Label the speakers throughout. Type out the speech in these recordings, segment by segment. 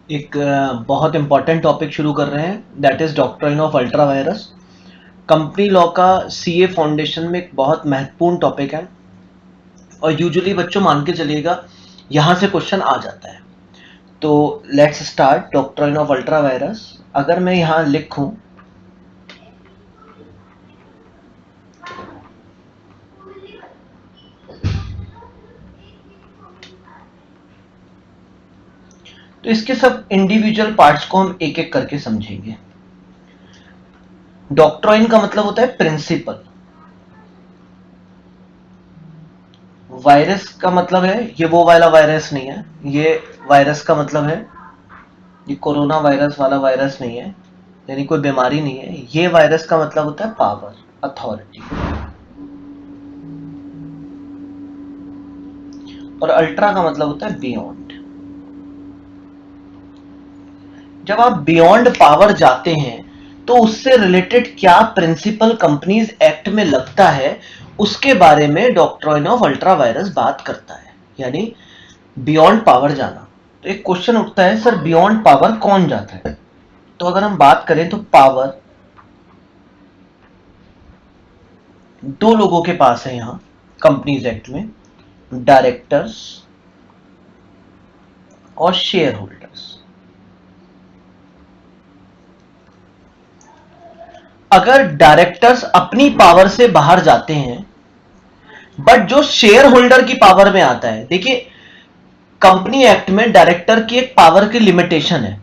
Speaker 1: एक बहुत important topic शुरू कर रहे हैं, that is doctrine of ultra virus. Company law का सीए फाउंडेशन में एक बहुत महत्वपूर्ण टॉपिक है और यूजुअली बच्चों मान के चलिएगा यहां से क्वेश्चन आ जाता है। तो let's start doctrine of ultra virus. अगर मैं यहां लिखूं तो इसके सब इंडिविजुअल पार्ट्स को हम एक एक करके समझेंगे। डॉक्ट्राइन का मतलब होता है प्रिंसिपल। वायरस का मतलब है ये वो वाला वायरस नहीं है, ये वायरस का मतलब है ये कोरोना वायरस वाला वायरस नहीं है, यानी कोई बीमारी नहीं है। ये वायरस का मतलब होता है पावर, अथॉरिटी। और अल्ट्रा का मतलब होता है बियॉन्ड। जब आप बियॉन्ड पावर जाते हैं तो उससे रिलेटेड क्या प्रिंसिपल कंपनीज एक्ट में लगता है, उसके बारे में डॉक्ट्राइन ऑफ अल्ट्रा वायरस बात करता है, यानी बियॉन्ड पावर जाना। तो एक क्वेश्चन उठता है, सर बियॉन्ड पावर कौन जाता है? तो अगर हम बात करें तो पावर दो लोगों के पास है यहां कंपनीज एक्ट में, डायरेक्टर्स और शेयर होल्डर्स। अगर डायरेक्टर्स अपनी पावर से बाहर जाते हैं, बट जो शेयर होल्डर की पावर में आता है, देखिए कंपनी एक्ट में डायरेक्टर की एक पावर की लिमिटेशन है।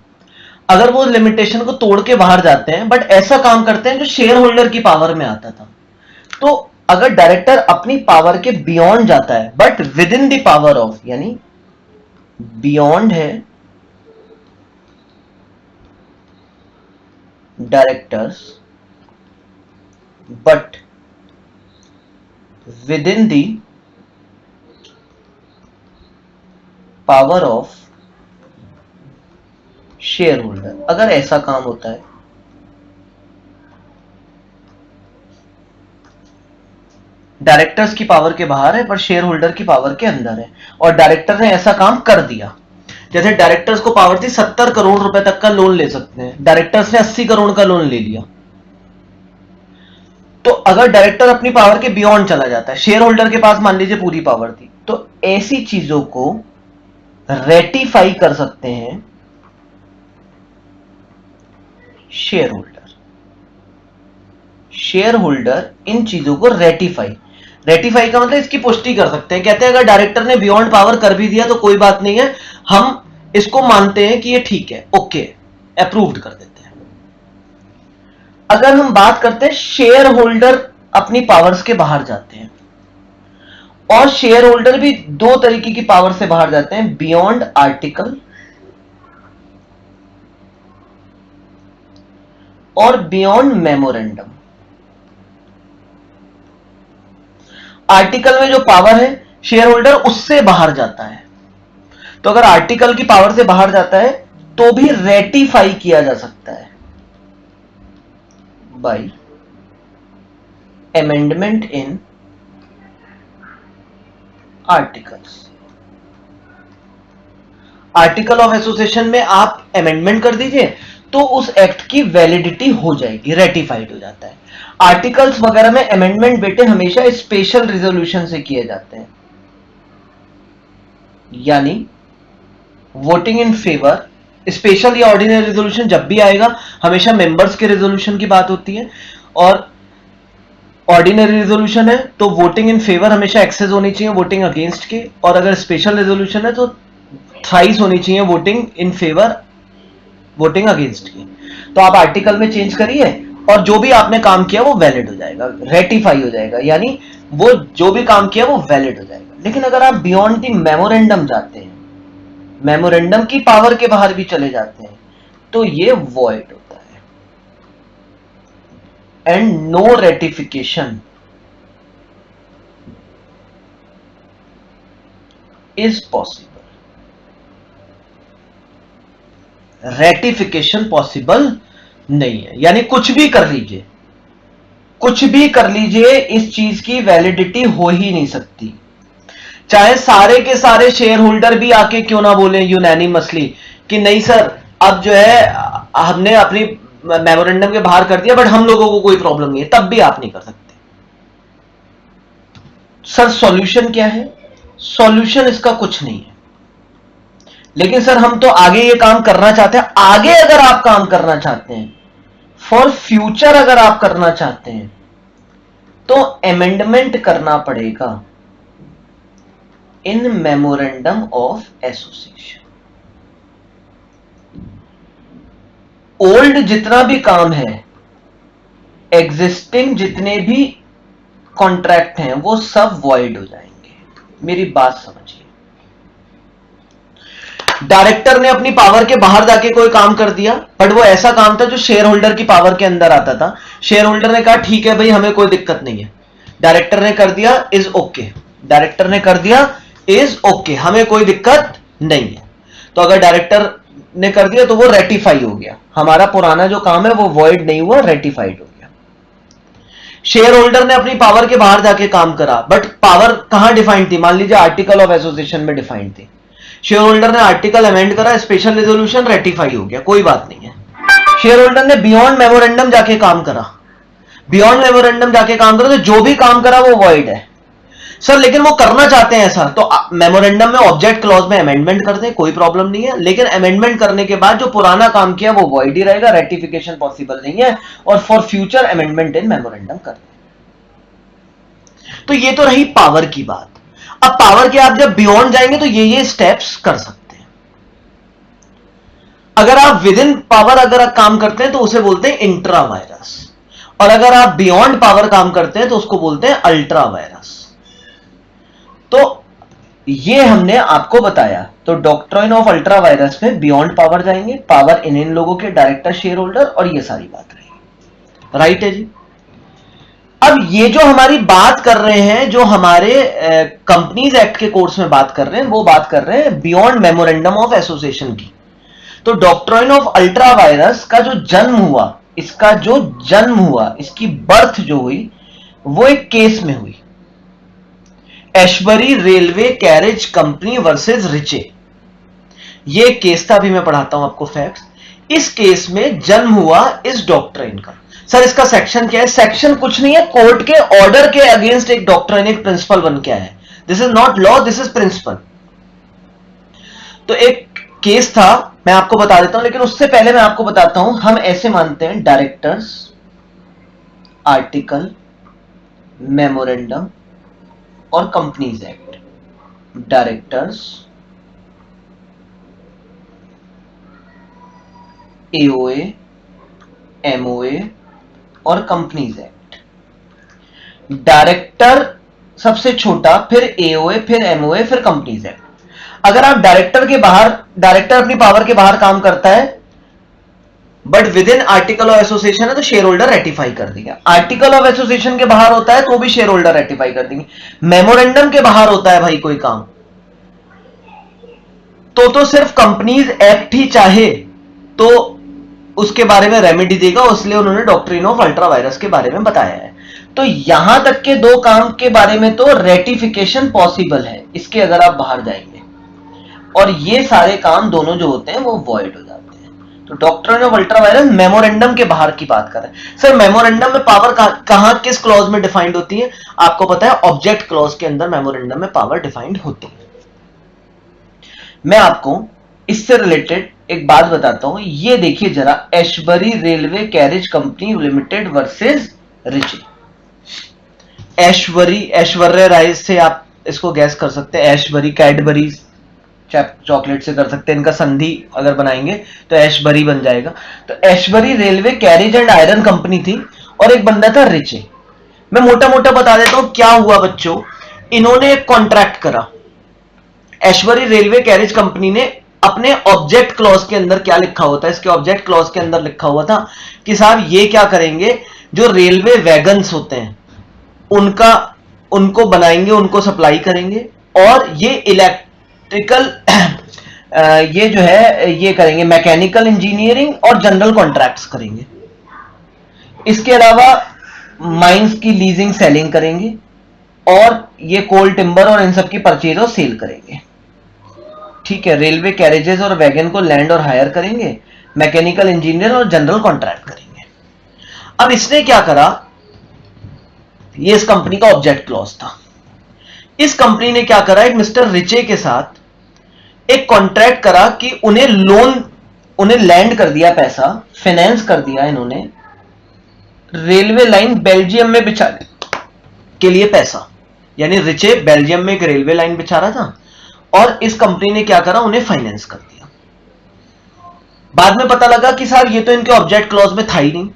Speaker 1: अगर वो लिमिटेशन को तोड़ के बाहर जाते हैं बट ऐसा काम करते हैं जो शेयर होल्डर की पावर में आता था, तो अगर डायरेक्टर अपनी पावर के बियॉन्ड जाता है but with in the power of, यानी बियॉन्ड है directors but with in the power of share holder, अगर ऐसा काम होता है डायरेक्टर्स की पावर के बाहर है पर शेयर होल्डर की पावर के अंदर है, और डायरेक्टर ने ऐसा काम कर दिया, जैसे डायरेक्टर्स को पावर थी 70 करोड़ रुपए तक का लोन ले सकते हैं, डायरेक्टर्स ने 80 करोड़ का लोन ले लिया। तो अगर डायरेक्टर अपनी पावर के बियॉन्ड चला जाता है, शेयर होल्डर के पास मान लीजिए पूरी पावर थी, तो ऐसी चीजों को रेटिफाई कर सकते हैं share holder. Share holder in चीजों को रेटिफाई का मतलब इसकी पुष्टि कर सकते हैं। कहते हैं अगर डायरेक्टर ने बियॉन्ड पावर कर भी दिया तो कोई बात नहीं है, हम इसको मानते हैं कि ये ठीक है, ओके, अप्रूव्ड कर देते हैं। अगर हम बात करते हैं शेयर होल्डर अपनी पावर्स के बाहर जाते हैं, और शेयर होल्डर भी दो तरीके की पावर से बाहर जाते हैं, बियॉन्ड आर्टिकल और बियॉन्ड मेमोरेंडम। आर्टिकल में जो पावर है शेयर होल्डर उससे बाहर जाता है, तो अगर आर्टिकल की पावर से बाहर जाता है तो भी रेटिफाई किया जा सकता है by amendment in articles. Article of association में आप अमेंडमेंट कर दीजिए तो उस एक्ट की वैलिडिटी हो जाएगी, रेटिफाइड हो जाता है। आर्टिकल्स वगैरह में अमेंडमेंट बेटे हमेशा स्पेशल रिजोल्यूशन से किए जाते हैं, यानी वोटिंग इन फेवर। स्पेशल या ऑर्डिनरी रेजोल्यूशन जब भी आएगा हमेशा मेंबर्स के रेजोल्यूशन की बात होती है, और ऑर्डिनरी रेजोल्यूशन है तो वोटिंग इन फेवर हमेशा एक्सेस होनी चाहिए वोटिंग अगेंस्ट की, और अगर स्पेशल रेजोल्यूशन है तो थ्राइस होनी चाहिए voting in favour voting against की। तो आप आर्टिकल में चेंज करिए और जो भी आपने काम किया वो वैलिड हो जाएगा, रेटिफाई हो जाएगा, यानी वो जो भी काम किया वो वैलिड हो जाएगा। लेकिन अगर आप बियॉन्ड द मेमोरेंडम जाते हैं, मेमोरेंडम की पावर के बाहर भी चले जाते हैं, तो ये वॉइड होता है and no ratification is possible. Ratification possible नहीं है, यानी कुछ भी कर लीजिए, कुछ भी कर लीजिए, इस चीज की वैलिडिटी हो ही नहीं सकती। चाहे सारे के सारे शेयर होल्डर भी आके क्यों ना बोले यूनैनिमसली कि नहीं सर अब जो है हमने अपनी मेमोरेंडम के बाहर कर दिया बट हम लोगों को कोई प्रॉब्लम नहीं है, तब भी आप नहीं कर सकते। सर सॉल्यूशन क्या है? सॉल्यूशन इसका कुछ नहीं है, लेकिन सर हम तो आगे ये काम करना चाहते हैं। आगे अगर आप काम करना चाहते हैं, फॉर फ्यूचर अगर आप करना चाहते हैं, तो अमेंडमेंट करना पड़ेगा इन मेमोरेंडम ऑफ एसोसिएशन। ओल्ड जितना भी काम है, एग्जिस्टिंग जितने भी कॉन्ट्रैक्ट हैं, वो सब वॉइड हो जाएंगे। मेरी बात समझिए। डायरेक्टर ने अपनी पावर के बाहर जाके कोई काम कर दिया, बट वो ऐसा काम था जो शेयर होल्डर की पावर के अंदर आता था। शेयर होल्डर ने कहा ठीक है भाई, हमें कोई दिक्कत नहीं है। डायरेक्टर ने कर दिया, इज ओके। डायरेक्टर ने कर दिया, इज ओके, हमें कोई दिक्कत नहीं है। तो अगर डायरेक्टर ने कर दिया तो वो रेटिफाई हो गया, हमारा पुराना जो काम है वो वॉइड नहीं हुआ, रेटिफाइड हो गया। शेयर होल्डर ने अपनी पावर के बाहर जाके काम करा, बट पावर कहां डिफाइंड थी? मान लीजिए आर्टिकल ऑफ एसोसिएशन में डिफाइंड थी। शेयर होल्डर ने आर्टिकल अमेंड करा, स्पेशल रेजोल्यूशन रेटिफाई हो गया, कोई बात नहीं है। शेयर होल्डर ने बियॉन्ड मेमोरेंडम जाके काम करा, बियॉन्ड मेमोरेंडम जाके काम करा, तो जो भी काम करा वो वॉइड है। सर लेकिन वो करना चाहते हैं ऐसा, तो मेमोरेंडम में ऑब्जेक्ट क्लॉज में अमेंडमेंट कर दें, कोई प्रॉब्लम नहीं है। लेकिन अमेंडमेंट करने के बाद जो पुराना काम किया वो वॉइड ही रहेगा, रेटिफिकेशन पॉसिबल नहीं है, और for future amendment in memorandum कर दें। तो ये तो रही पावर की बात। अब पावर के आप जब बियॉन्ड जाएंगे तो ये स्टेप्स कर सकते हैं। अगर आप विद इन पावर अगर आप काम करते हैं तो उसे बोलते हैं इंट्रा वायरस, और अगर आप बियॉन्ड पावर काम करते हैं तो उसको बोलते हैं अल्ट्रा वायरस। तो ये हमने आपको बताया। तो डॉक्ट्रिन ऑफ अल्ट्रा वायरस में बियॉन्ड पावर जाएंगे, पावर इन लोगों के, डायरेक्टर, शेयर होल्डर, और ये सारी बात रहेगी। राइट है जी। अब ये जो हमारी बात कर रहे हैं, जो हमारे कंपनीज एक्ट के कोर्स में बात कर रहे हैं, वो बात कर रहे हैं बियॉन्ड मेमोरेंडम ऑफ एसोसिएशन की। तो डॉक्ट्रिन ऑफ अल्ट्रा वायरस का जो जन्म हुआ, इसका जो जन्म हुआ, इसकी बर्थ जो हुई, वो एक केस में हुई, Ashbury railway carriage company versus Riche. ये केस था, अभी मैं पढ़ाता हूं आपको फैक्ट्स। इस केस में जन्म हुआ इस डॉक्ट्रिन का। सर इसका सेक्शन क्या है? सेक्शन कुछ नहीं है, कोर्ट के ऑर्डर के अगेंस्ट एक डॉक्ट्रिन, एक प्रिंसिपल बन के आया है। This is not law, this is principle. तो एक केस था, मैं आपको बता देता हूं, लेकिन उससे पहले मैं आपको बताता हूं। हम ऐसे मानते हैं, डायरेक्टर्स, आर्टिकल, मेमोरेंडम और companies act. Directors, AOA, MOA और कंपनीज एक्ट। डायरेक्टर सबसे छोटा, फिर एओए, फिर एमओए, फिर कंपनीज एक्ट। अगर आप डायरेक्टर के बाहर, डायरेक्टर अपनी पावर के बाहर काम करता है but with in article of association है, तो शेयर होल्डर रेटिफाई कर देगा। आर्टिकल ऑफ एसोसिएशन के बाहर होता है तो भी शेयर होल्डर रेटिफाई कर देंगे। मेमोरेंडम के बाहर होता है भाई कोई काम, तो सिर्फ कंपनीज एक्ट ही चाहे तो उसके बारे में रेमेडी देगा, इसलिए उन्होंने डॉक्ट्रिन ऑफ अल्ट्रा वायरस के बारे में बताया है। तो यहां तक के दो काम के बारे में तो रेटिफिकेशन पॉसिबल है, इसके अगर आप बाहर जाएंगे, और ये सारे काम दोनों जो होते हैं वो वॉइड हो जाते हैं। तो doctrine of ultra virus memorandum के बाहर की बात कर रहे हैं। सर मेमोरेंडम में पावर कहां किस क्लॉज में डिफाइंड होती है? आपको पता है, ऑब्जेक्ट क्लॉज के अंदर मेमोरेंडम में पावर डिफाइंड होती है। मैं आपको इससे रिलेटेड एक बात बताता हूं। ये देखिए जरा, Ashbury railway carriage company limited versus Riche. Aishwarya, Aishwarya Rai से आप इसको गैस कर सकते हैं। ऐशबरी, कैडबरी चॉकलेट से कर सकते हैं, इनका संधि अगर बनाएंगे तो ऐशबरी बन जाएगा। तो Ashbury railway carriage and iron company थी, और एक बंदा था रिचे। मैं मोटा मोटा बता देता हूं क्या हुआ बच्चों। इन्होंने एक कॉन्ट्रैक्ट करा, ऐशबरी रेलवे कैरेज कंपनी ने अपने ऑब्जेक्ट क्लॉज के अंदर क्या लिखा होता है, इसके ऑब्जेक्ट क्लॉज के अंदर लिखा हुआ था कि साहब ये क्या करेंगे, जो रेलवे वैगन्स होते हैं उनको बनाएंगे, उनको सप्लाई करेंगे, और ये इलेक्ट्रिकल ये जो है ये करेंगे, मैकेनिकल इंजीनियरिंग और जनरल कॉन्ट्रैक्ट्स करेंगे। इसके अलावा माइंस की लीजिंग सेलिंग करेंगे, और ये कोल टिम्बर और इन सब की परचेज और सेल करेंगे। ठीक है, रेलवे कैरेजेस और वैगन को लैंड और हायर करेंगे, मैकेनिकल इंजीनियर और जनरल कॉन्ट्रैक्ट करेंगे। अब इसने क्या करा, ये इस कंपनी का ऑब्जेक्ट क्लॉज था। इस कंपनी ने क्या करा, एक मिस्टर रिचे के साथ एक कॉन्ट्रैक्ट करा कि उन्हें लोन, उन्हें लैंड कर दिया पैसा, फाइनेंस कर दिया इन्होंने रेलवे लाइन बेल्जियम में बिछाने के लिए पैसा। यानी रिचे बेल्जियम में एक रेलवे लाइन बिछा रहा था और इस कंपनी ने क्या करा, उन्हें फाइनेंस कर दिया। बाद में पता लगा कि सर ये तो इनके ऑब्जेक्ट क्लॉज में था ही नहीं।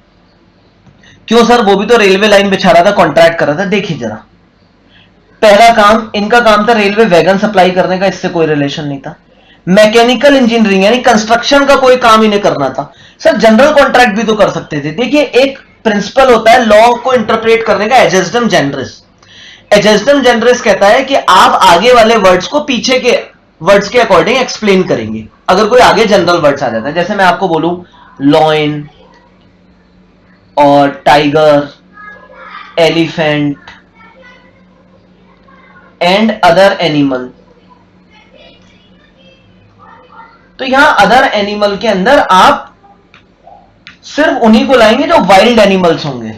Speaker 1: क्यों सर, वो भी तो रेलवे लाइन बिछा रहा था, कॉन्ट्रैक्ट कर रहा था। देखिए जरा, पहला काम इनका काम था रेलवे वैगन सप्लाई करने का, इससे कोई रिलेशन नहीं था। मैकेनिकल इंजीनियरिंग यानी कंस्ट्रक्शन का कोई काम इन्हें करना था। सर जनरल कॉन्ट्रैक्ट भी तो कर सकते थे। देखिए एक प्रिंसिपल होता है लॉ को इंटरप्रेट करने का, एजेस्डम जेनरिस। एजेस्डम जेनरिस कहता है कि आप आगे वाले वर्ड्स को पीछे के वर्ड्स के अकॉर्डिंग एक्सप्लेन करेंगे। अगर कोई आगे जनरल वर्ड्स आ जाता है, जैसे मैं आपको बोलूं लॉइन और tiger, elephant and other animal, तो यहां अदर एनिमल के अंदर आप सिर्फ उन्हीं को लाएंगे जो वाइल्ड एनिमल्स होंगे।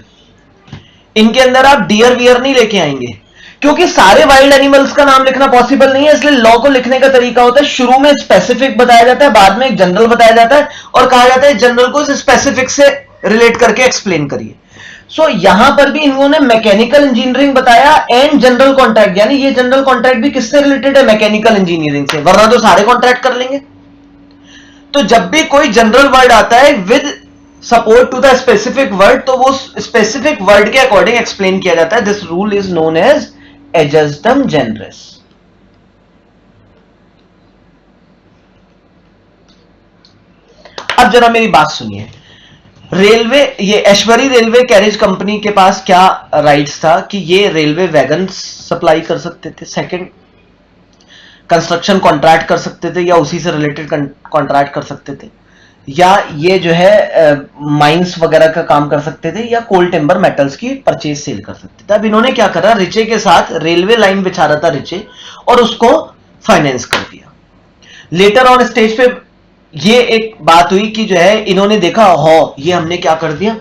Speaker 1: इनके अंदर आप डियर वियर नहीं लेके आएंगे, क्योंकि सारे वाइल्ड एनिमल्स का नाम लिखना पॉसिबल नहीं है। इसलिए लॉ को लिखने का तरीका होता है, शुरू में स्पेसिफिक बताया जाता है, बाद में एक जनरल बताया जाता है और कहा जाता है जनरल को स्पेसिफिक से रिलेट करके एक्सप्लेन करिए। सो यहां पर भी इन्होंने मैकेनिकल इंजीनियरिंग बताया एंड जनरल कॉन्ट्रैक्ट, यानी ये जनरल कॉन्ट्रैक्ट भी किससे रिलेटेड है, मैकेनिकल इंजीनियरिंग से, वरना तो सारे कॉन्ट्रैक्ट कर लेंगे। तो जब भी कोई जनरल वर्ड आता है with support to the specific word, तो वो स्पेसिफिक वर्ड के अकॉर्डिंग एक्सप्लेन किया जाता है। This rule is known as ejusdem generis. अब जरा मेरी बात सुनिए, रेलवे, ये ऐश्वरी रेलवे कैरेज कंपनी के पास क्या राइट्स था कि ये रेलवे वैगन सप्लाई कर सकते थे, सेकंड कंस्ट्रक्शन कॉन्ट्रैक्ट कर सकते थे या उसी से रिलेटेड कॉन्ट्रैक्ट कर सकते थे, या ये जो है माइंस वगैरह का काम कर सकते थे, या कोल टिम्बर मेटल्स की परचेज सेल कर सकते थे। अब इन्होंने क्या करा, रिचे के साथ रेलवे लाइन बिछा रहा था रिचे, और उसको फाइनेंस कर दिया। लेटर ऑन स्टेज पे ये एक बात हुई कि जो है इन्होंने देखा, हो ये हमने क्या कर दिया,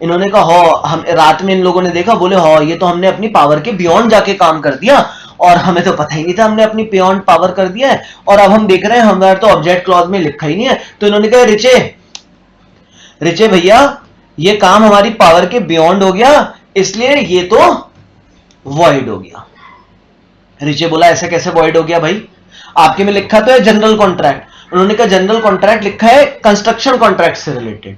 Speaker 1: इन्होंने कहा हो, हम रात में इन लोगों ने देखा, बोले हो ये तो हमने अपनी पावर के बियॉन्ड जाके काम कर दिया और हमें तो पता ही नहीं था हमने अपनी बियॉन्ड पावर कर दिया है, और अब हम देख रहे हैं हमारे तो ऑब्जेक्ट क्लॉज में लिखा ही नहीं है। तो इन्होंने कहा रिचे भैया ये काम हमारी पावर के बियॉन्ड हो गया, इसलिए ये तो वॉइड हो गया। रिचे बोला ऐसा कैसे वॉइड हो गया भाई, आपके में लिखा तो है जनरल कॉन्ट्रैक्ट। उन्होंने कहा जनरल कॉन्ट्रैक्ट लिखा है कंस्ट्रक्शन कॉन्ट्रैक्ट से रिलेटेड,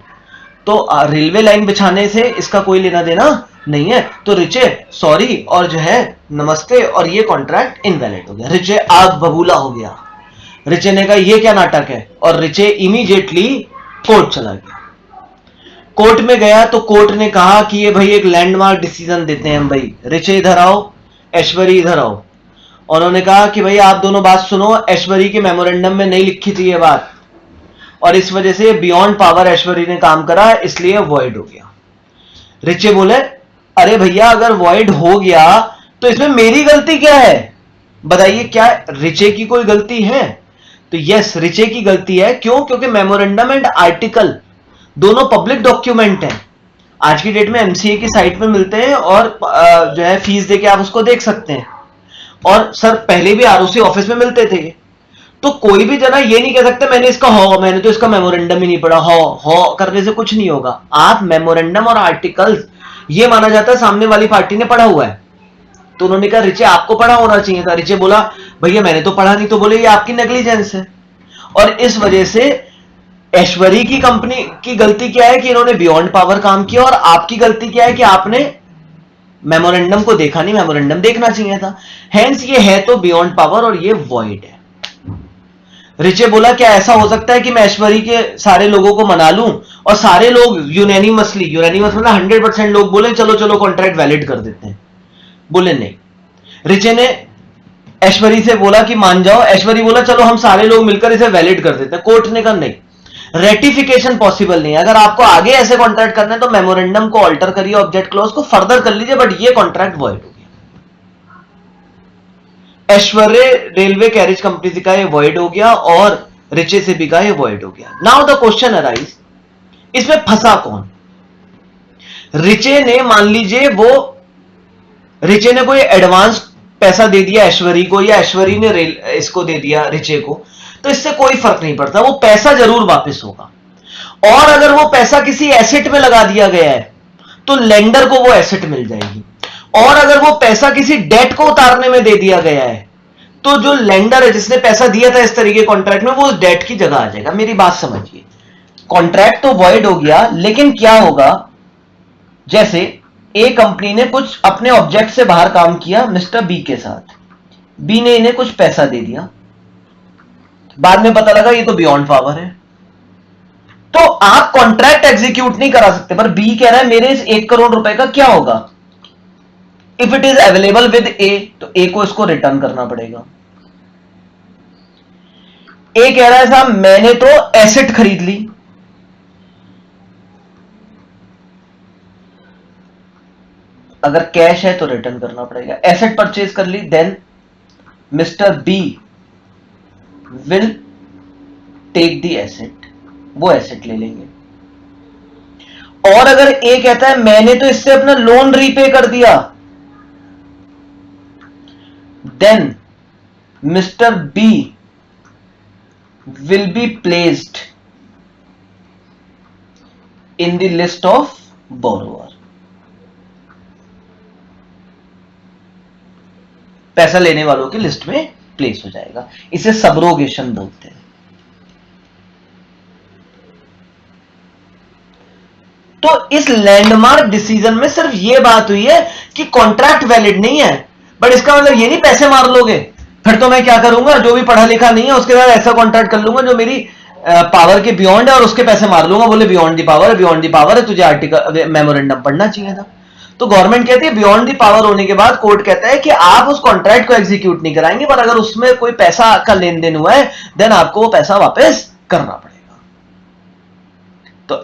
Speaker 1: तो रेलवे लाइन बिछाने से इसका कोई लेना देना नहीं है। तो रिचे सॉरी और जो है नमस्ते, और ये कॉन्ट्रैक्ट इनवैलिड हो गया। रिचे आग बबूला हो गया। रिचे ने कहा ये क्या नाटक है, और रिचे इमीडिएटली कोर्ट चला गया। कोर्ट में गया तो कोर्ट ने कहा कि ये भाई एक लैंडमार्क डिसीजन देते हैं हम, भाई रिचे इधर आओ, ऐश्वरी इधर आओ। उन्होंने कहा कि भाई आप दोनों बात सुनो, ऐश्वरी के मेमोरेंडम में नहीं लिखी थी ये बात, और इस वजह से बियॉन्ड पावर ऐश्वरी ने काम करा, इसलिए वॉइड हो गया। रिचे बोले अरे भैया अगर वॉइड हो गया तो इसमें मेरी गलती क्या है, बताइए क्या रिचे की कोई गलती है? तो यस रिचे की गलती है। क्यों? क्योंकि मेमोरेंडम एंड आर्टिकल दोनों पब्लिक डॉक्यूमेंट हैं, आज की डेट में एमसीए की साइट में मिलते हैं और जो है फीस देके आप उसको देख सकते हैं। और सर पहले भी आरओसी ऑफिस में मिलते थे, तो कोई भी जना ये नहीं कह सकता मैंने इसका मैंने तो इसका मेमोरेंडम ही नहीं पढ़ा, हो करने से कुछ नहीं होगा। आप मेमोरेंडम और आर्टिकल्स ये माना जाता है सामने वाली पार्टी ने पढ़ा हुआ है। तो उन्होंने कहा रिचे आपको पढ़ा होना चाहिए था। रिचे बोला भैया मैंने तो पढ़ा नहीं, तो बोले ये आपकी नेग्लिजेंस है। और इस वजह से ऐश्वरी की कंपनी की गलती क्या है कि इन्होंने बियॉन्ड पावर काम किया, और आपकी गलती क्या है कि आपने मेमोरेंडम को देखा नहीं, मेमोरेंडम देखना चाहिए था। हेंस ये है तो बियॉन्ड पावर और ये वॉइड है। रिचे बोला क्या ऐसा हो सकता है कि मैं ऐश्वरी के सारे लोगों को मना लूं और सारे लोग यूनानिमस मतलब 100% लोग बोले चलो चलो कॉन्ट्रैक्ट वैलिड कर देते हैं? बोले नहीं। रिचे ने ऐश्वरी से बोला कि मान जाओ, ऐश्वरी बोला चलो हम सारे लोग मिलकर इसे वैलिड कर देते हैं। कोर्ट ने कहा नहीं, रेटिफिकेशन पॉसिबल नहीं है। अगर आपको आगे ऐसे कॉन्ट्रैक्ट करना है तो मेमोरेंडम को ऑल्टर करिए, ऑब्जेक्ट क्लॉज को फर्दर कर लीजिए, बट ये कॉन्ट्रैक्ट वॉइड हो गया। ऐश्वर्य रेलवे कैरेज कंपनी से का ये वॉइड हो गया और रिचे से भी का ये वॉइड हो गया। नाउ द क्वेश्चन अराइज, इसमें फंसा कौन? रिचे ने, मान लीजिए रिचे ने कोई एडवांस पैसा दे दिया ऐश्वर्य को, या ऐश्वर्य ने इसको दे दिया रिचे को, तो इससे कोई फर्क नहीं पड़ता, वो पैसा जरूर वापस होगा। और अगर वो पैसा किसी एसेट में लगा दिया गया है तो लेंडर को वो एसेट मिल जाएगी, और अगर वो पैसा किसी डेट को उतारने में दे दिया गया है तो जो लेंडर है जिसने पैसा दिया था इस तरीके कॉन्ट्रैक्ट में, वो उस डेट की जगह आ जाएगा। मेरी बात समझिए, कॉन्ट्रैक्ट तो वॉइड हो गया, लेकिन क्या होगा, जैसे ए कंपनी ने कुछ अपने ऑब्जेक्ट से बाहर काम किया मिस्टर बी के साथ, बी ने इन्हें कुछ पैसा दे दिया, बाद में पता लगा ये तो बियॉन्ड पावर है, तो आप कॉन्ट्रैक्ट एग्जीक्यूट नहीं करा सकते। पर बी कह रहा है मेरे इस 1 करोड़ रुपए का क्या होगा? If it is available with A, तो ए को इसको रिटर्न करना पड़ेगा। ए कह रहा है साहब मैंने तो एसेट खरीद ली, अगर कैश है तो रिटर्न करना पड़ेगा। एसेट परचेज कर ली, then mister B will take the asset, वो एसेट ले लेंगे। और अगर ए कहता है मैंने तो इससे अपना लोन रीपे कर दिया, then mister B will be placed in the list of borrower. पैसा लेने वालों की लिस्ट में प्लेस हो जाएगा। इसे सबरोगेशन बोलते हैं। तो इस लैंडमार्क डिसीजन में सिर्फ यह बात हुई है कि कॉन्ट्रैक्ट वैलिड नहीं है, बट इसका मतलब ये नहीं पैसे मार लोगे, फिर तो मैं क्या करूंगा, जो भी पढ़ा लिखा नहीं है उसके साथ ऐसा कॉन्ट्रैक्ट कर लूंगा जो मेरी पावर के बियॉन्ड है और उसके पैसे मार लूंगा। बोले beyond the power, beyond the power है, तुझे आर्टिकल मेमोरेंडम पढ़ना चाहिए था। तो गवर्नमेंट कहती है बियॉन्ड दी पावर होने के बाद कोर्ट कहता है कि आप उस कॉन्ट्रैक्ट को एग्जीक्यूट नहीं कराएंगे, पर अगर उसमें कोई पैसा का लेन देन हुआ है देन आपको वो पैसा वापस करना पड़ेगा। तो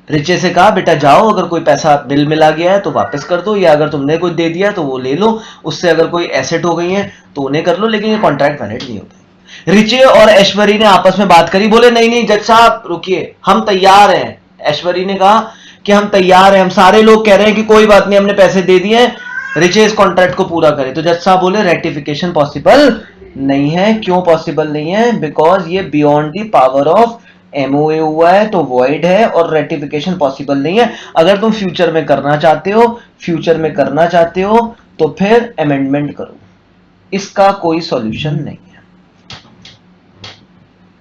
Speaker 1: रिचे से कहा बेटा जाओ, अगर कोई पैसा बिल मिला गया है तो वापस कर दो, या अगर तुमने कुछ दे दिया तो वो ले लो, उससे अगर कोई एसेट हो गई है तो उन्हें कर लो, लेकिन ये कॉन्ट्रैक्ट वैलिड नहीं होता। रिचे और ऐश्वर्य ने आपस में बात करी, बोले नहीं नहीं जज साहब रुकिए, हम तैयार हैं। ऐश्वर्य ने कहा कि हम तैयार हैं, हम सारे लोग कह रहे हैं कि कोई बात नहीं, हमने पैसे दे दिए हैं, रिचे इस कॉन्ट्रैक्ट को पूरा करे। तो जज साहब बोले रेटिफिकेशन पॉसिबल नहीं है। क्यों पॉसिबल नहीं है? बिकॉज ये beyond the power of MOA हुआ है, तो वॉइड है और रेटिफिकेशन पॉसिबल नहीं है। अगर तुम फ्यूचर में करना चाहते हो तो फिर अमेंडमेंट करो, इसका कोई सॉल्यूशन नहीं है।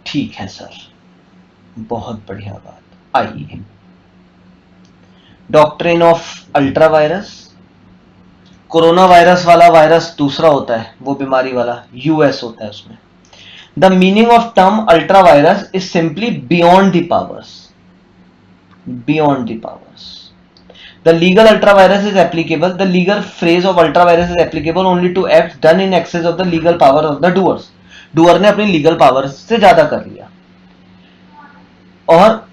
Speaker 1: ठीक है सर, बहुत बढ़िया बात। आइए, doctrine of ultra virus. Corona virus वाला वायरस दूसरा होता है, वो बीमारी वाला यूएस होता है उसमें। The meaning of term ultra vires is simply beyond the powers, beyond the powers. The legal ultra vires is applicable, the legal phrase of ultra vires is applicable only to act done in excess of the legal power of the doers. Doer ने अपनी legal power से ज्यादा कर लिया। और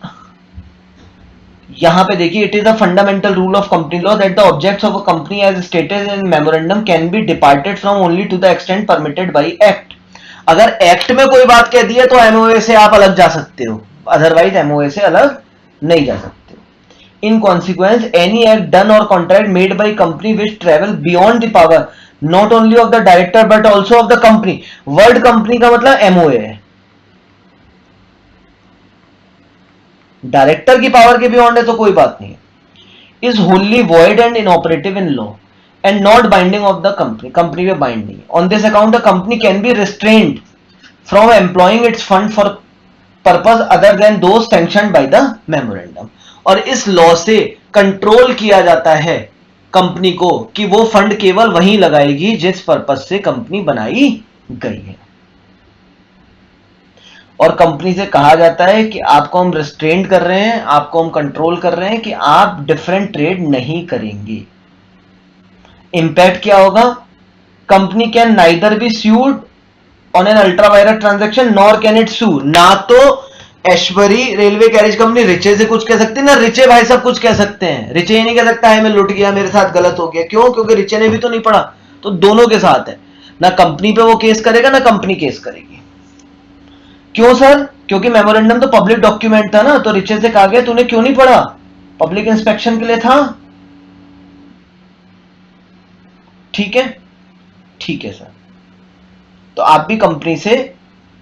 Speaker 1: यहां पे देखिए, it is the fundamental rule of company law that the objects of a company as stated in memorandum can be departed from only to the extent permitted by act. अगर act में कोई बात कह दी है तो एमओए से आप अलग जा सकते हो, अदरवाइज एमओए से अलग नहीं जा सकते हो। In consequence any act done और contract made by company which travel beyond the power not only of the director but also of the company. Word company का मतलब एमओए है, डायरेक्टर की पावर के बियॉन्ड है तो कोई बात नहीं है। Is होनली void and inoperative in law and not binding of the company, company पे बाइंड नहीं है। On this account the company can be restrained from employing it's fund for purpose other than those sanctioned by the memorandum. और इस law से control किया जाता है company को कि वो फंड केवल वहीं लगाएगी जिस पर्पज से कंपनी बनाई गई है। और कंपनी से कहा जाता है कि आपको हम रिस्ट्रेंट कर रहे हैं, आपको हम कंट्रोल कर रहे हैं कि आप डिफरेंट ट्रेड नहीं करेंगे। इंपैक्ट क्या होगा? Company can neither be sued on an ultra vires transaction nor can it sue. ना तो Aishwarya railway carriage company Riche से कुछ कह सकती है, ना रिचे भाई सब कुछ कह सकते हैं। रिचे ये नहीं कह सकता है मैं लुट गया, मेरे साथ गलत हो गया। क्यों? क्योंकि रिचे ने भी तो नहीं पढ़ा, तो दोनों के साथ है। ना कंपनी पे वो केस करेगा ना कंपनी केस करेगी। क्यों सर? क्योंकि मेमोरेंडम तो पब्लिक डॉक्यूमेंट था ना, तो रिचे से कहा गया तूने क्यों नहीं पढ़ा, पब्लिक इंस्पेक्शन के लिए था। ठीक है, ठीक है सर। तो आप भी कंपनी से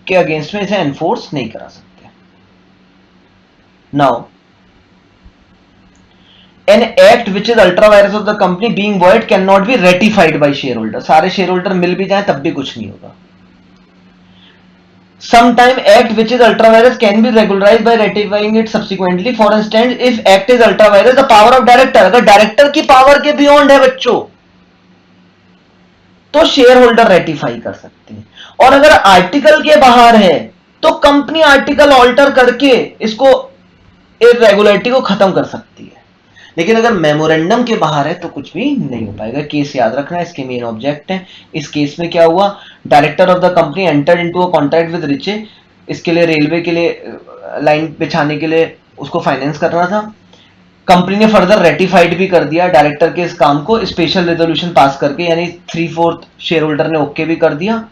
Speaker 1: के अगेंस्ट में इसे एनफोर्स नहीं करा सकते। Now an act which is ultra virus of the company being void cannot be ratified by shareholder। सारे शेयर होल्डर मिल भी जाए तब भी कुछ नहीं होगा। Sometime act which is ultra virus can be regularized by ratifying it subsequently। For instance, if act is ultra virus, the power of director, अगर director की पावर के बियॉन्ड है बच्चों, तो शेयर होल्डर रेटिफाई कर सकते हैं। और अगर आर्टिकल के बाहर है तो कंपनी आर्टिकल ऑल्टर करके इसको इरेगुलरिटी को खत्म कर सकती है। लेकिन अगर मेमोरेंडम के बाहर है तो कुछ भी नहीं हो पाएगा। केस याद रखना, इसके मेन ऑब्जेक्ट है। इस केस में क्या हुआ, director of the company entered into a contract with Riche, इसके लिए रेलवे के लिए लाइन बिछाने के लिए उसको फाइनेंस करना था। कंपनी ने फर्दर रेटिफाइड भी कर दिया डायरेक्टर के इस काम को स्पेशल रेजोल्यूशन पास करके, यानी 3/4 शेयर होल्डर ने ओके भी कर दिया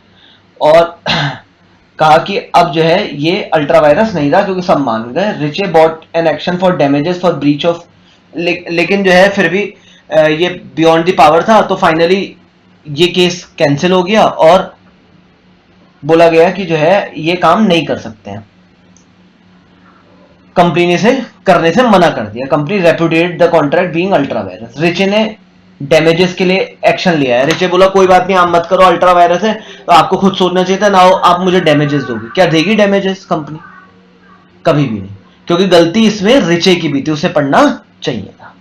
Speaker 1: और कहा कि अब जो है ये अल्ट्रा वायरस नहीं रहा, क्योंकि सब मान गए। Riche bought an action for damages for breach of, लेकिन जो है फिर भी ये बियॉन्ड द पावर था, तो फाइनली ये केस कैंसिल हो गया और बोला गया कि जो है ये काम नहीं कर सकते हैं। कंपनी ने से करने से मना कर दिया। Company repudiate the contract being ultra vires. Riche ने डैमेजेस के लिए एक्शन लिया है। रिचे बोला कोई बात नहीं, आप मत करो, अल्ट्रा वायरस है तो आपको खुद सोचना चाहिए था ना, आप मुझे डैमेजेस दोगे। क्या देगी डैमेजेस कंपनी? कभी भी नहीं, क्योंकि गलती इसमें रिचे की भी थी, उसे पढ़ना चाहिए था।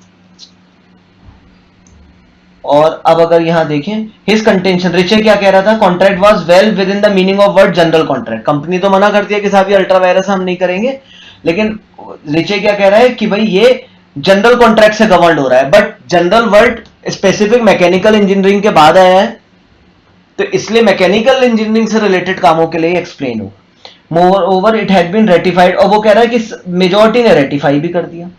Speaker 1: और अब अगर यहां देखें हिज कंटेंशन, रिचे क्या कह रहा था, contract was well with in the meaning of word general contract. Company तो मना करती है कि साहब ये अल्ट्रा वायरस हम नहीं करेंगे, लेकिन रिचे क्या कह रहा है कि भाई ये जनरल कॉन्ट्रैक्ट से गवर्न हो रहा है। But general word specific mechanical engineering के बाद आया है, तो इसलिए मैकेनिकल इंजीनियरिंग से रिलेटेड कामों के लिए एक्सप्लेन हो। Moreover it had been ratified, और वो कह रहा है कि मेजॉरिटी ने रेटिफाई भी कर दिया।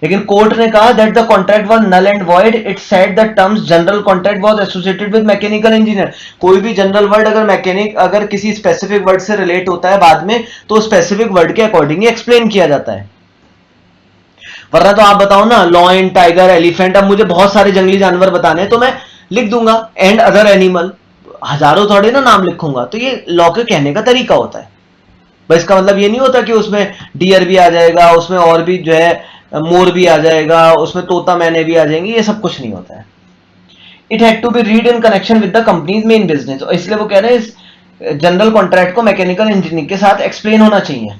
Speaker 1: लेकिन कोर्ट ने कहा that the contract was null and void. It said the terms general contract was associated with mechanical engineer. कोई भी जनरल वर्ड अगर मैकेनिक अगर किसी स्पेसिफिक वर्ड से रिलेट होता है बाद में, तो स्पेसिफिक वर्ड के अकॉर्डिंग ही एक्सप्लेन किया जाता है। वरना तो आप बताओ ना, लॉयन, टाइगर, एलिफेंट, अब मुझे बहुत सारे जंगली जानवर बताने तो मैं लिख दूंगा एंड अदर एनिमल, हजारों थोड़े ना नाम लिखूंगा। तो ये लॉ के कहने का तरीका होता है। बस इसका मतलब ये नहीं होता कि उसमें डियर भी आ जाएगा, उसमें और भी जो है मोर भी आ जाएगा, उसमें तोता मैने भी आ जाएंगे, ये सब कुछ नहीं होता है। It had to be read in connection with the company's main business, और इसलिए वो कह रहे हैं इस जनरल कॉन्ट्रैक्ट को मैकेनिकल इंजीनियरिंग के साथ एक्सप्लेन होना चाहिए।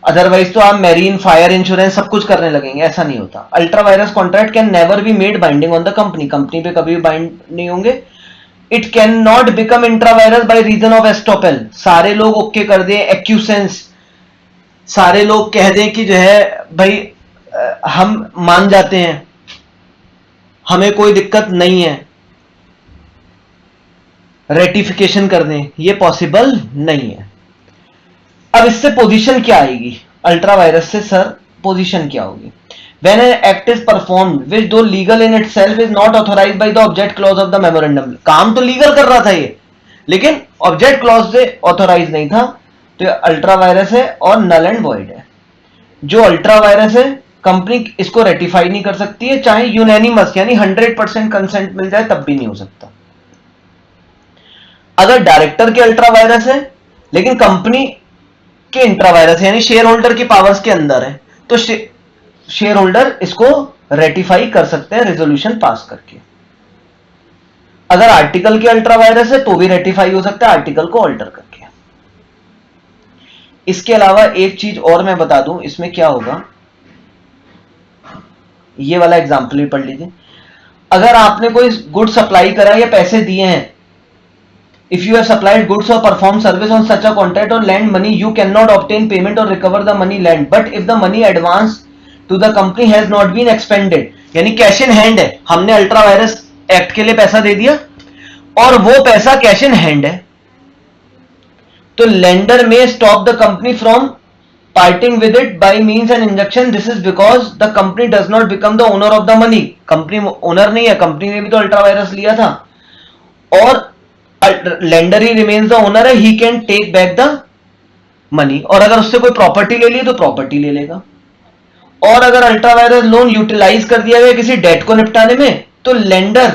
Speaker 1: अदरवाइज तो आप मैरीन, फायर इंश्योरेंस सब कुछ करने लगेंगे, ऐसा नहीं होता। Ultra vires contract can never be made binding on the company, company पे कभी भी बाइंड नहीं होंगे। It can not become intra vires by reason of estoppel, सारे लोग ओके कर दें, एक्यूसेंस सारे लोग कह दें कि जो है भाई हम मान जाते हैं, हमें कोई दिक्कत नहीं है, रेटिफिकेशन कर दें, ये पॉसिबल नहीं है। अब इससे पोजीशन क्या आएगी अल्ट्रा वायरस से? सर पोजीशन क्या होगी? When an act is performed which though legal in itself is not authorized by the object clause of the memorandum, काम तो लीगल कर रहा था ये, लेकिन ऑब्जेक्ट क्लॉज से ऑथोराइज नहीं था, तो ये अल्ट्रा वायरस है और नल एंड वॉइड है। जो अल्ट्रा वायरस है कंपनी इसको रेटिफाई नहीं कर सकती है, चाहे यूनैनिमस यानी 100% कंसेंट मिल जाए तब भी नहीं हो सकता। अगर डायरेक्टर के अल्ट्रा वायरस है लेकिन कंपनी के इंट्रा वायरस है, यानी शेयर होल्डर की पावर्स के अंदर है, तो शेयर होल्डर इसको रेटिफाई कर सकते हैं रेजोल्यूशन पास करके। अगर आर्टिकल के अल्ट्रा वायरस है तो भी रेटिफाई हो सकता है आर्टिकल को अल्टर करके। इसके अलावा एक चीज और मैं बता दूं, इसमें क्या होगा, ये वाला एग्जांपल भी पढ़ लीजिए। अगर आपने कोई गुड सप्लाई करा या पैसे दिए हैं, if you have supplied goods or performed service on such a contract or lend money, you cannot obtain payment or recover the money lent, but if the money advanced to the company has not been expended, यानी cash in hand है, हमने ultra vires act के लिए पैसा दे दिया और वो पैसा कैश इन हैंड है, तो lender may stop the company from parting with it by means and injunction. This is because the company does not become the owner of the money. Company owner नहीं है, company ने भी तो ultra vires लिया था, और lender he remains the owner है, he can take back the money. और अगर उससे कोई प्रॉपर्टी ले ली तो प्रॉपर्टी ले लेगा। और अगर अल्ट्रा वायरस लोन यूटिलाइज कर दिया गया किसी डेट को निपटाने में तो लेंडर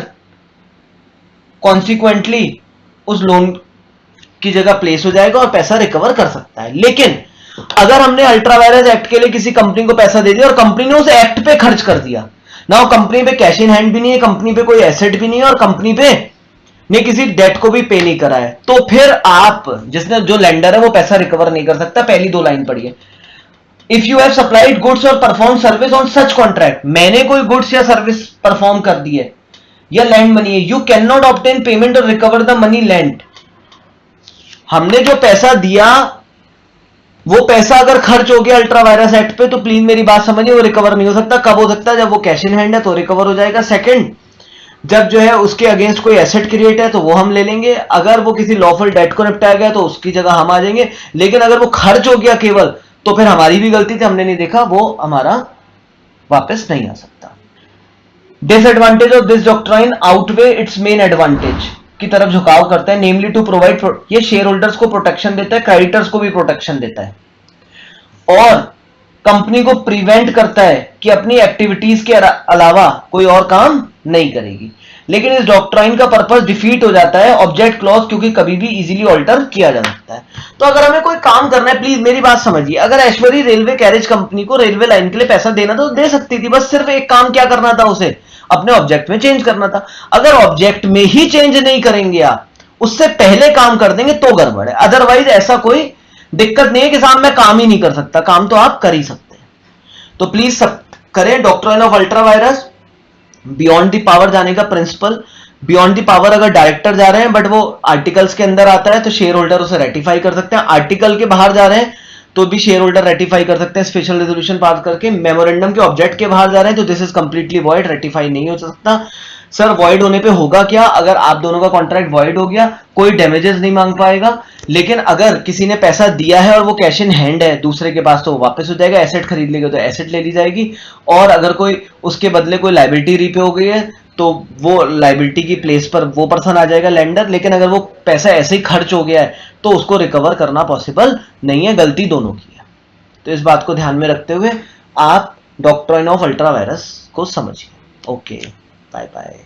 Speaker 1: कॉन्सिक्वेंटली उस लोन की जगह प्लेस हो जाएगा और पैसा रिकवर कर सकता है। लेकिन अगर हमने अल्ट्रा वायरस एक्ट के लिए किसी कंपनी को पैसा दे दिया और कंपनी ने उस एक्ट पे खर्च कर दिया ना, कंपनी पे कैश इन हैंड भी नहीं है, कंपनी पे कोई एसेट भी नहीं है और कंपनी पे ने किसी डेट को भी पे नहीं करा है, तो फिर आप जिसने जो लेंडर है वो पैसा रिकवर नहीं कर सकता। पहली दो लाइन पढ़िए, if you have supplied goods और perform service on such contract, मैंने कोई गुड्स या सर्विस परफॉर्म कर दी है या लैंड मनी है, you can not obtain payment और रिकवर द मनी लैंड। हमने जो पैसा दिया वो पैसा अगर खर्च हो गया अल्ट्रा वायरस एक्ट पे तो प्लीज मेरी बात समझिए वो रिकवर नहीं हो सकता। कब हो सकता है? जब वो कैश इन हैंड है तो रिकवर हो जाएगा। सेकंड, जब जो है उसके अगेंस्ट कोई एसेट क्रिएट है तो वो हम ले लेंगे। अगर वो किसी लॉफुल डेट को निपटाया गया तो उसकी जगह हम आ जाएंगे। लेकिन अगर वो खर्च हो गया केवल तो फिर हमारी भी गलती थी, हमने नहीं देखा, वो हमारा वापस नहीं आ सकता। Disadvantage of this doctrine outweigh it's main advantage की तरफ झुकाव करता है, नेमली टू प्रोवाइड, ये शेयर होल्डर्स को प्रोटेक्शन देता है, क्रेडिटर्स को भी प्रोटेक्शन देता है और कंपनी को प्रिवेंट करता है कि अपनी एक्टिविटीज के अलावा कोई और काम नहीं करेगी। लेकिन इस डॉक्ट्राइन का पर्पस डिफीट हो जाता है ऑब्जेक्ट क्लॉज, क्योंकि कभी भी इजीली ऑल्टर किया जा सकता है। तो अगर हमें कोई काम करना है, प्लीज मेरी बात समझिए, अगर ऐश्वर्य रेलवे कैरेज कंपनी को रेलवे लाइन के लिए पैसा देना तो दे सकती थी, बस सिर्फ एक काम क्या करना था, उसे अपने ऑब्जेक्ट में चेंज करना था। अगर ऑब्जेक्ट में ही चेंज नहीं करेंगे आप, उससे पहले काम कर देंगे तो गड़बड़ है। अदरवाइज ऐसा कोई दिक्कत नहीं है कि साहब मैं काम ही नहीं कर सकता, काम तो आप कर ही सकते हैं। तो प्लीज सब करें doctrine of ultra virus, beyond the power जाने का प्रिंसिपल। बियॉन्ड द पावर अगर डायरेक्टर जा रहे हैं बट वो आर्टिकल्स के अंदर आता है तो शेयर होल्डर उसे रेटिफाई कर सकते हैं। आर्टिकल के बाहर जा रहे हैं तो भी शेयर होल्डर रेटिफाई कर सकते हैं स्पेशल रेजोल्यूशन पास करके। मेमोरेंडम के ऑब्जेक्ट के बाहर जा रहे हैं तो this is completely void, ratify नहीं हो सकता। सर वॉइड होने पे होगा क्या? अगर आप दोनों का कॉन्ट्रैक्ट वॉइड हो गया कोई डैमेजेस नहीं मांग पाएगा, लेकिन अगर किसी ने पैसा दिया है और वो कैश इन हैंड है दूसरे के पास तो वो वापस हो जाएगा। एसेट खरीद लेगा तो एसेट ले ली जाएगी, और अगर कोई उसके बदले कोई लायबिलिटी रीपे हो गई है तो वो लायबिलिटी की प्लेस पर वो पर्सन आ जाएगा लेंडर। लेकिन अगर वो पैसा ऐसे ही खर्च हो गया है तो उसको रिकवर करना पॉसिबल नहीं है, गलती दोनों की है। तो इस बात को ध्यान में रखते हुए आप डॉक्ट्राइन ऑफ अल्ट्रा वायरस को समझिए। Okay, bye bye.